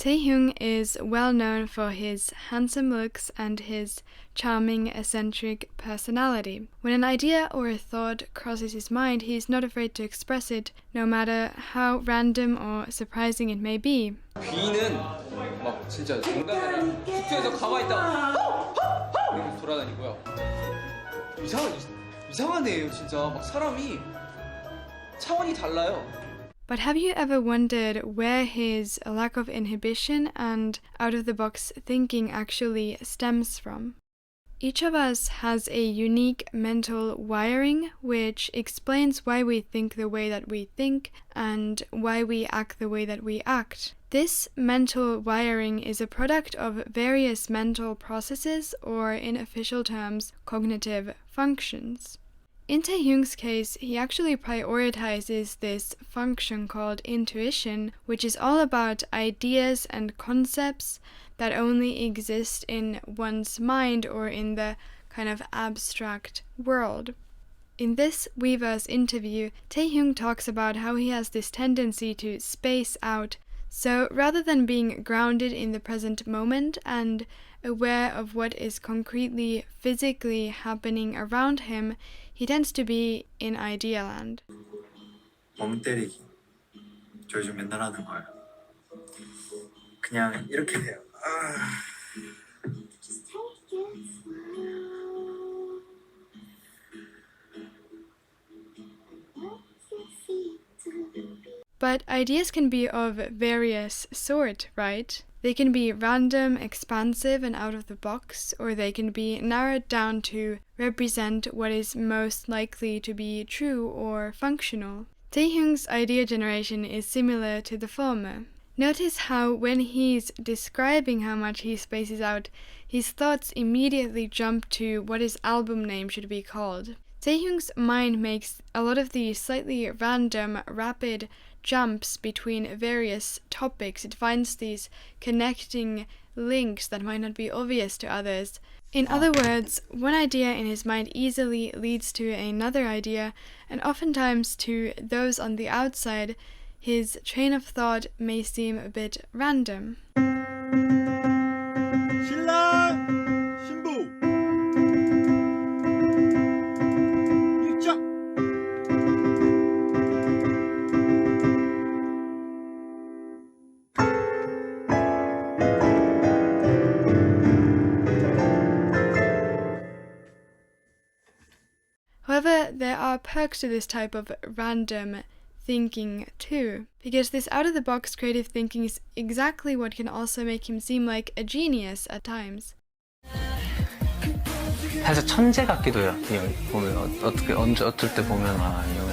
Taehyung is well known for his handsome looks and his charming, eccentric personality. When an idea or a thought crosses his mind, he is not afraid to express it, no matter how random or surprising it may be. 귀는 막 진짜 중간에 숙소에서 가만히 있다가 이렇게 돌아다니고요. 이상한 애예요, 진짜. 막 사람이 차원이 달라요. But have you ever wondered where his lack of inhibition and out-of-the-box thinking actually stems from? Each of us has a unique mental wiring which explains why we think the way that we think and why we act the way that we act. This mental wiring is a product of various mental processes, or in official terms, cognitive functions. In Taehyung's case, he actually prioritizes this function called intuition, which is all about ideas and concepts that only exist in one's mind or in the kind of abstract world. In this Weverse interview, Taehyung talks about how he has this tendency to space out. So rather than being grounded in the present moment and aware of what is concretely, physically happening around him, he tends to be in idea land. 멍 때리기. 저 요즘 맨날 하는 거예요. 그냥 이렇게 돼요. Just take it slow. But ideas can be of various sort, right? They can be random, expansive, and out of the box, or they can be narrowed down to represent what is most likely to be true or functional. Taehyung's idea generation is similar to the former. Notice how when he's describing how much he spaces out, his thoughts immediately jump to what his album name should be called. Taehyung's mind makes a lot of these slightly random, rapid jumps between various topics. It finds these connecting links that might not be obvious to others. In other words, one idea in his mind easily leads to another idea, and oftentimes to those on the outside, his train of thought may seem a bit random. 신랑 신부 입장. However, there are perks to this type of random thinking too, because this out-of-the-box creative thinking is exactly what can also make him seem like a genius at times. 살짝 천재 같기도 해요. 이 형이 보면 어떨 때 보면 이 형이.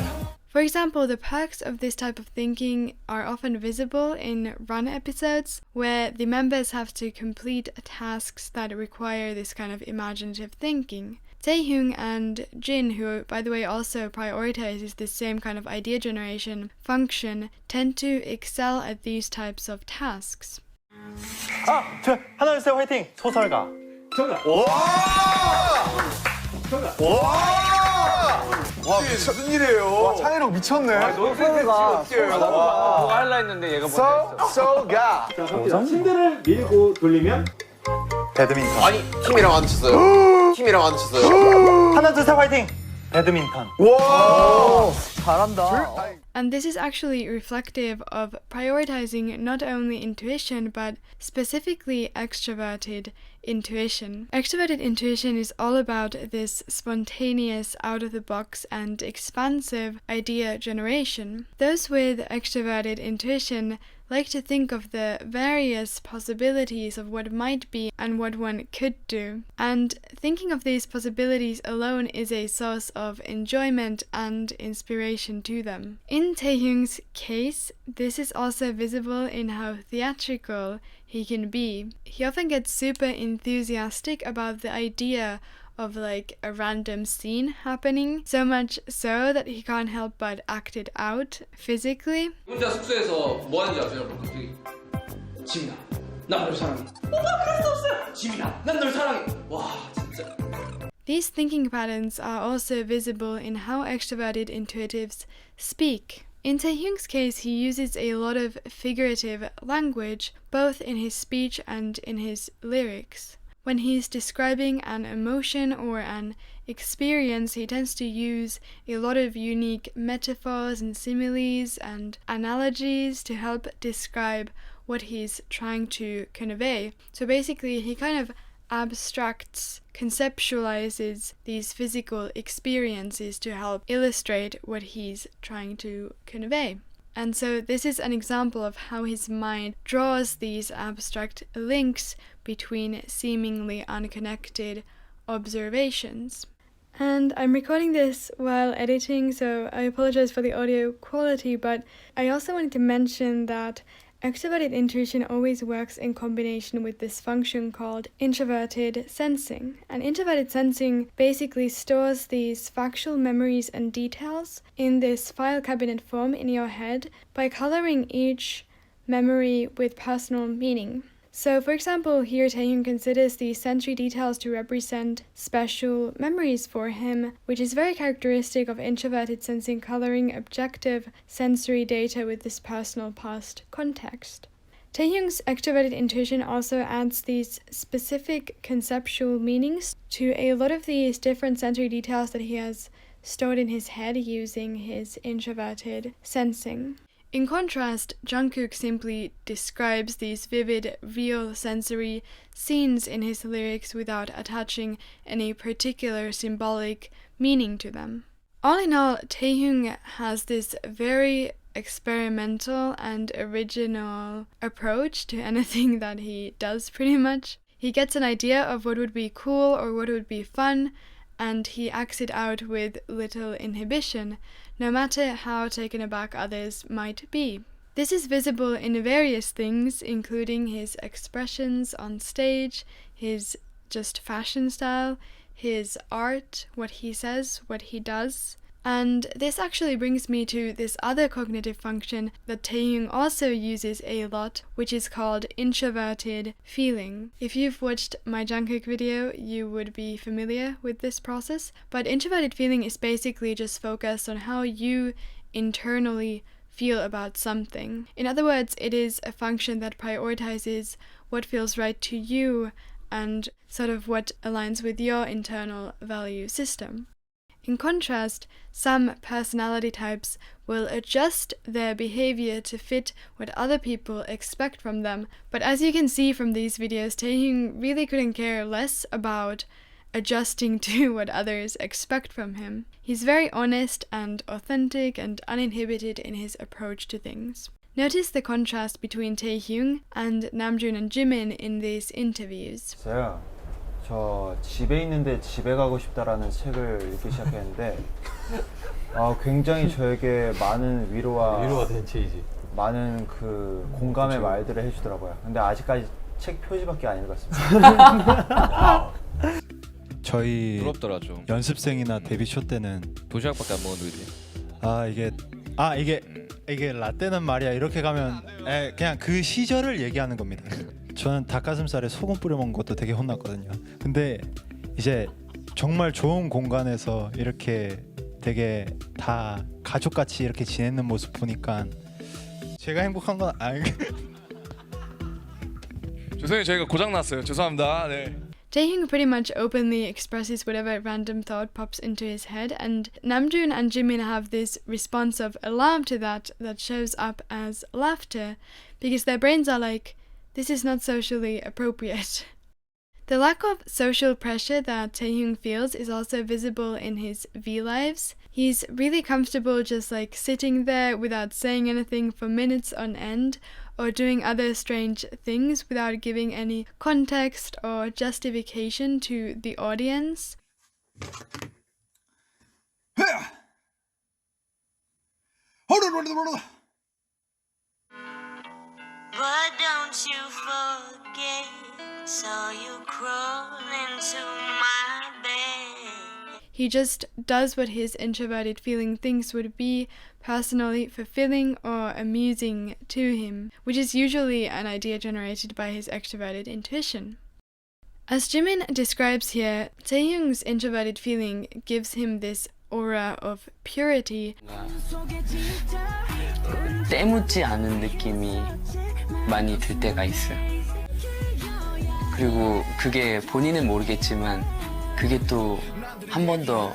For example, the perks of this type of thinking are often visible in run episodes, where the members have to complete tasks that require this kind of imaginative thinking. Taehyung and Jin, who by the way also prioritizes this same kind of idea generation function, tend to excel at these types of tasks. 저 하나 둘 셋 화이팅. 소설가. 정답. 정답. 와, 무슨 일이에요? 와, 차이랑 미쳤네. 소설가. 그거 하려 했는데 얘가 먼저 했어. 소가. 침대를 밀고 돌리면 배드민턴. 아니, 팀이랑 안 쳤어요. 팀이랑 안 쳤어요. 하나 둘 셋 화이팅. 배드민턴. 와, 잘한다. And this is actually reflective of prioritizing not only intuition, but specifically extroverted intuition. Extroverted intuition is all about this spontaneous, out-of-the-box and expansive idea generation. Those with extroverted intuition like to think of the various possibilities of what might be and what one could do. And thinking of these possibilities alone is a source of enjoyment and inspiration to them. In Taehyung's case, this is also visible in how theatrical he can be. He often gets super enthusiastic about the idea of like a random scene happening, so much so that he can't help but act it out physically. 혼자 숙소에서 뭐 하는지 아세요? 갑자기 지민아, 난 널 사랑해. 오빠 그럴 수 없어요. 지민아, 난 널 사랑해. 와, 진짜. These thinking patterns are also visible in how extroverted intuitives speak. In Taehyung's case, he uses a lot of figurative language, both in his speech and in his lyrics. When he's describing an emotion or an experience, he tends to use a lot of unique metaphors and similes and analogies to help describe what he's trying to convey. So basically, he kind of abstracts, conceptualizes these physical experiences to help illustrate what he's trying to convey. And so this is an example of how his mind draws these abstract links between seemingly unconnected observations. And I'm recording this while editing, so I apologize for the audio quality, but I also wanted to mention that extroverted intuition always works in combination with this function called introverted sensing. And introverted sensing basically stores these factual memories and details in this file cabinet form in your head by coloring each memory with personal meaning. So, for example, here Taehyung considers these sensory details to represent special memories for him, which is very characteristic of introverted sensing, coloring objective sensory data with this personal past context. Taehyung's extroverted intuition also adds these specific conceptual meanings to a lot of these different sensory details that he has stored in his head using his introverted sensing. In contrast, Jungkook simply describes these vivid, real sensory scenes in his lyrics without attaching any particular symbolic meaning to them. All in all, Taehyung has this very experimental and original approach to anything that he does pretty much. He gets an idea of what would be cool or what would be fun, and he acts it out with little inhibition, no matter how taken aback others might be. This is visible in various things, including his expressions on stage, his just fashion style, his art, what he says, what he does. And this actually brings me to this other cognitive function that Taehyung also uses a lot, which is called introverted feeling. If you've watched my Jungkook video, you would be familiar with this process, but introverted feeling is basically just focused on how you internally feel about something. In other words, it is a function that prioritizes what feels right to you and sort of what aligns with your internal value system. In contrast, some personality types will adjust their behavior to fit what other people expect from them, but as you can see from these videos, Taehyung really couldn't care less about adjusting to what others expect from him. He's very honest and authentic and uninhibited in his approach to things. Notice the contrast between Taehyung and Namjoon and Jimin in these interviews. 저 집에 있는데 집에 가고 싶다라는 책을 읽기 시작했는데 굉장히 저에게 많은 위로가 된 책이지. 많은 그 공감의 말들을 해주더라고요. 근데 아직까지 책 표지밖에 안 읽었습니다. 저희 부럽더라 좀. 연습생이나 데뷔 쇼 때는 도시락밖에 안 먹은 누이들. 이게 라떼는 말이야 이렇게 가면 그냥 그 시절을 얘기하는 겁니다. 저는 닭가슴살에 소금 뿌려 먹은 것도 되게 혼났거든요. 근데 이제 정말 좋은 공간에서 이렇게 되게 다 가족같이 이렇게 지내는 모습 보니까 제가 행복한 건 죄송해요, 저희가 고장 났어요. 죄송합니다. 네. Taehyung pretty much openly expresses whatever random thought pops into his head, and Namjoon and Jimin have this response of alarm to that shows up as laughter, because their brains are like, this is not socially appropriate. The lack of social pressure that Taehyung feels is also visible in his V-lives. He's really comfortable just like sitting there without saying anything for minutes on end, or doing other strange things without giving any context or justification to the audience. But don't you forget, so you crawl into my bed. He just does what his introverted feeling thinks would be personally fulfilling or amusing to him, which is usually an idea generated by his extroverted intuition. As Jimin describes here, Taehyung's introverted feeling gives him this aura of purity. 때묻지 않은 느낌이 많이 들 때가 있어요. 그리고 그게 본인은 모르겠지만 그게 또 한 번 더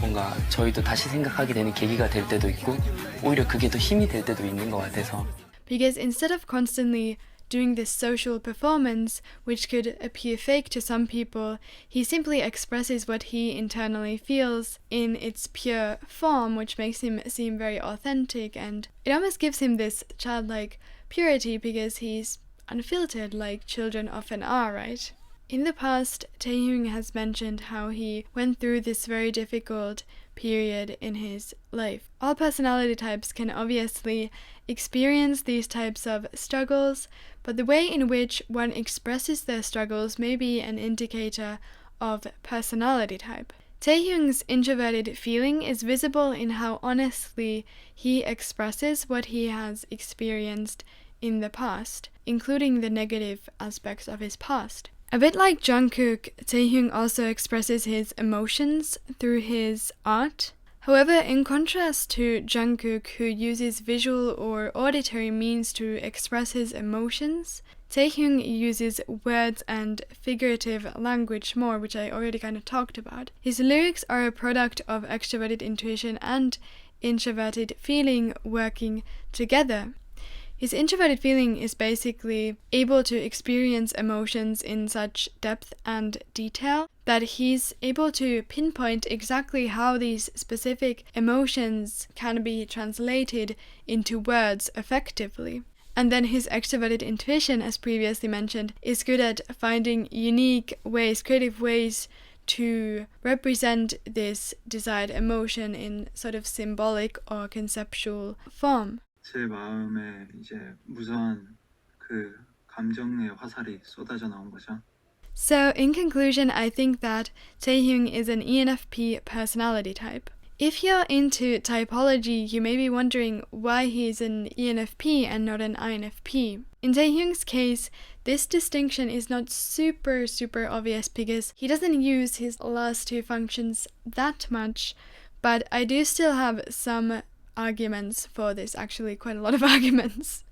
뭔가 저희도 다시 생각하게 되는 계기가 될 때도 있고 오히려 그게 더 힘이 될 때도 있는 것 같아서. Because instead of constantly doing this social performance, which could appear fake to some people, he simply expresses what he internally feels in its pure form, which makes him seem very authentic, and it almost gives him this childlike purity because he's unfiltered like children often are, right? In the past, Taehyung has mentioned how he went through this very difficult period in his life. All personality types can obviously experience these types of struggles, but the way in which one expresses their struggles may be an indicator of personality type. Taehyung's introverted feeling is visible in how honestly he expresses what he has experienced in the past, including the negative aspects of his past. A bit like Jungkook, Taehyung also expresses his emotions through his art. However, in contrast to Jungkook, who uses visual or auditory means to express his emotions, Taehyung uses words and figurative language more, which I already kind of talked about. His lyrics are a product of extroverted intuition and introverted feeling working together. His introverted feeling is basically able to experience emotions in such depth and detail that he's able to pinpoint exactly how these specific emotions can be translated into words effectively. And then his extroverted intuition, as previously mentioned, is good at finding unique ways, creative ways to represent this desired emotion in sort of symbolic or conceptual form. 제 마음에 이제 무수한 그 감정의 화살이 쏟아져 나온 거죠. So, in conclusion, I think that Taehyung is an ENFP personality type. If you're into typology, you may be wondering why he's an ENFP and not an INFP. In Taehyung's case, this distinction is not super obvious because he doesn't use his last two functions that much, but I do still have some arguments for this, actually quite a lot of arguments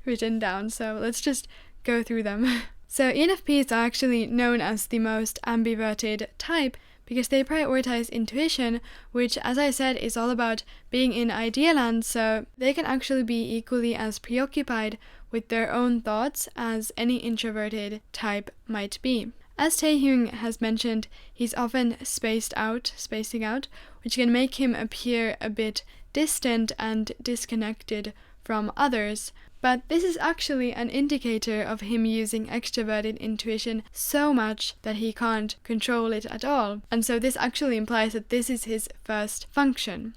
written down, so let's just go through them. So ENFPs are actually known as the most ambiverted type because they prioritize intuition, which, as I said, is all about being in idea land, so they can actually be equally as preoccupied with their own thoughts as any introverted type might be. As Taehyung has mentioned, he's often spacing out, which can make him appear a bit distant and disconnected from others. But this is actually an indicator of him using extroverted intuition so much that he can't control it at all. And so this actually implies that this is his first function.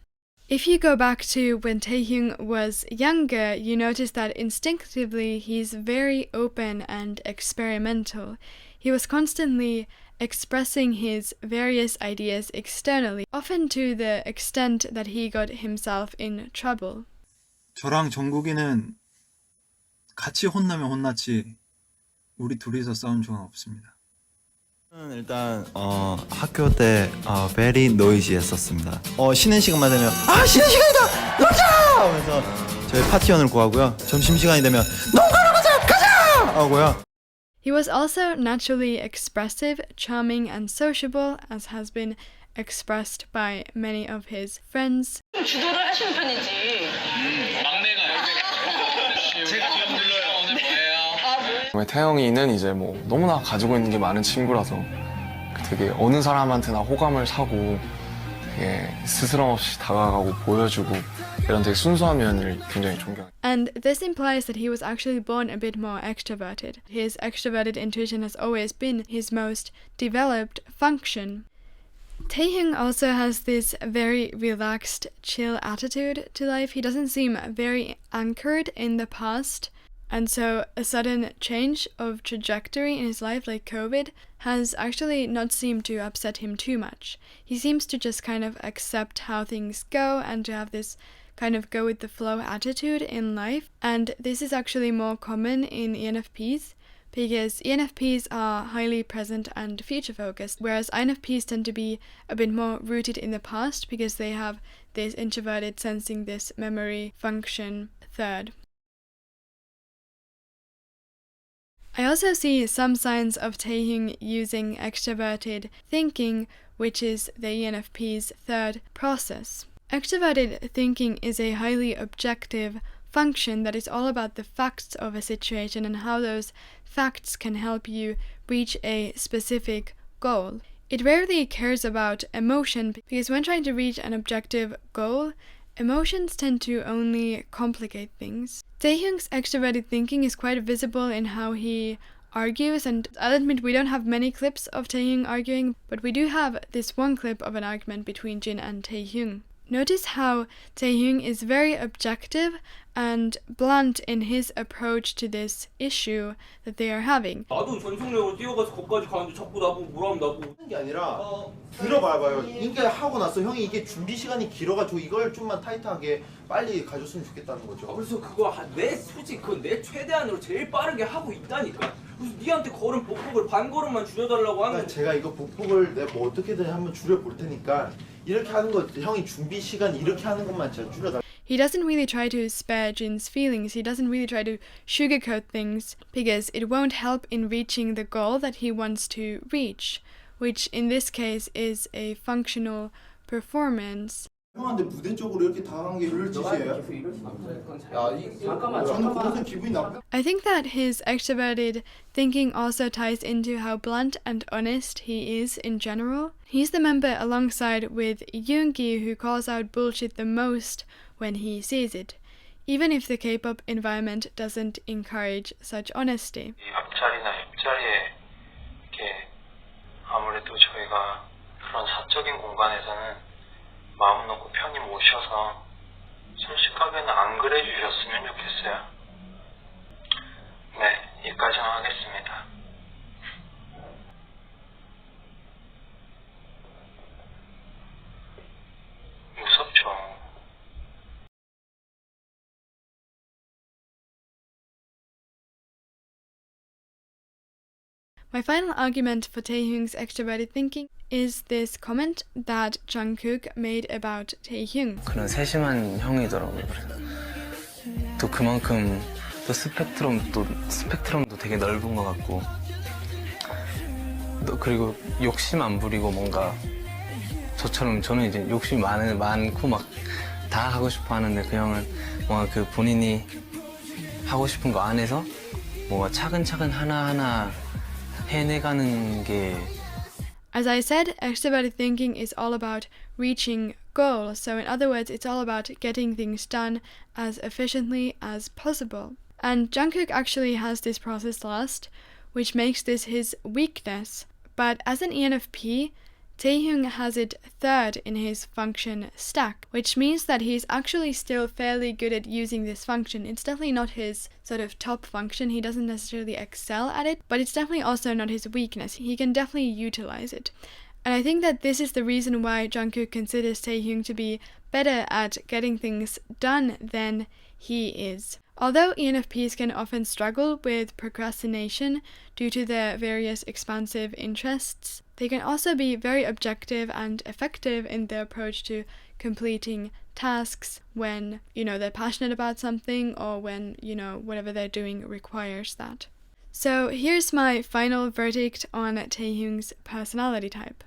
If you go back to when Taehyung was younger, you notice that instinctively he's very open and experimental. He was constantly expressing his various ideas externally, often to the extent that he got himself in trouble. 저랑 정국이는 같이 혼나면 혼났지 우리 둘이서 싸운 적은 없습니다. 일단 학교 때 very noisy-했었습니다. 쉬는 시간만 되면 쉬는 시간이다! 놀자! 하면서 저희 파티원을 구하고요. 점심시간이 되면 농가로 가자! 하고요. He was also naturally expressive, charming and sociable, as has been expressed by many of his friends. 주도를 하시는 편이지. 제가 불러요. 오늘 뭐예요? 태영이는 이제 뭐 너무나 가지고 있는 게 많은 친구라서 되게 어느 사람한테나 호감을 사고 되게 스스럼 없이 다가가고 보여주고 이런 되게 순수한 면을 굉장히 존경해요. And this implies that he was actually born a bit more extroverted. His extroverted intuition has always been his most developed function. Taehyung also has this very relaxed, chill attitude to life. He doesn't seem very anchored in the past, and so a sudden change of trajectory in his life, like COVID, has actually not seemed to upset him too much. He seems to just kind of accept how things go and to have this kind of go with the flow attitude in life, and this is actually more common in ENFPs because ENFPs are highly present and future focused, whereas INFPs tend to be a bit more rooted in the past because they have this introverted sensing, this memory function third. I also see some signs of Taehyung using extroverted thinking, which is the ENFP's third process. Extroverted thinking is a highly objective function that is all about the facts of a situation and how those facts can help you reach a specific goal. It rarely cares about emotion because when trying to reach an objective goal, emotions tend to only complicate things. Taehyung's extroverted thinking is quite visible in how he argues, and I'll admit we don't have many clips of Taehyung arguing, but we do have this one clip of an argument between Jin and Taehyung. Notice how Taehyung is very objective and blunt in his approach to this issue that they are having. 나도 전속력으로 뛰어가서 거기까지 가는데 자꾸 나보고 뭐라 한다고. 하는 게 아니라 들어봐봐요. 그러니까 하고 나서 형이 이게 준비 시간이 길어가지고 이걸 좀만 타이트하게 빨리 가줬으면 좋겠다는 거죠. 그래서 그거 내 솔직히 그건 내 최대한으로 제일 빠르게 하고 있다니까. 그래서 니한테 걸은 복복을 반 걸음만 줄여달라고 하는. 그러니까 제가 이거 복복을 내가 뭐 어떻게든 한번 줄여볼 테니까 이렇게 하는 거 형이 준비 시간 이렇게 하는 것만 진짜 줄여달라. He doesn't really try to spare Jin's feelings, he doesn't really try to sugarcoat things, because it won't help in reaching the goal that he wants to reach, which in this case is a functional performance. 형한테 부대적으로 이렇게 당한 게 그럴 짓이에요? 저는 그래서 기분이 나빠. I think that his extroverted thinking also ties into how blunt and honest he is in general. He's the member alongside with Yoongi who calls out bullshit the most when he sees it, even if the K-pop environment doesn't encourage such honesty. 이 앞자리나 옆자리에 이렇게 아무래도 저희가 그런 사적인 공간에서는 마음 놓고 편히 모셔서 순식간에는 안 그래 주셨으면 좋겠어요. 네, 여기까지만 하겠습니다. 무섭죠. My final argument for Taehyung's extroverted thinking is this comment that Jungkook made about Taehyung. 그런 세심한 형이더라고요. 또 그만큼 또 스펙트럼도 되게 넓은 것 같고, 또 그리고 욕심 안 부리고 뭔가 저처럼 저는 이제 욕심이 많고 막 다 하고 싶어 하는데 그 형은 뭔가 그 본인이 하고 싶은 거 안에서 뭔가 차근차근 하나하나 해내가는 게. As I said, extroverted thinking is all about reaching goals. So in other words, it's all about getting things done as efficiently as possible. And Jungkook actually has this process last, which makes this his weakness. But as an ENFP, Taehyung has it third in his function stack, which means that he's actually still fairly good at using this function. It's definitely not his sort of top function, he doesn't necessarily excel at it, but it's definitely also not his weakness. He can definitely utilize it. And I think that this is the reason why Jungkook considers Taehyung to be better at getting things done than he is. Although ENFPs can often struggle with procrastination due to their various expansive interests, they can also be very objective and effective in their approach to completing tasks when, they're passionate about something or when, whatever they're doing requires that. So here's my final verdict on Taehyung's personality type.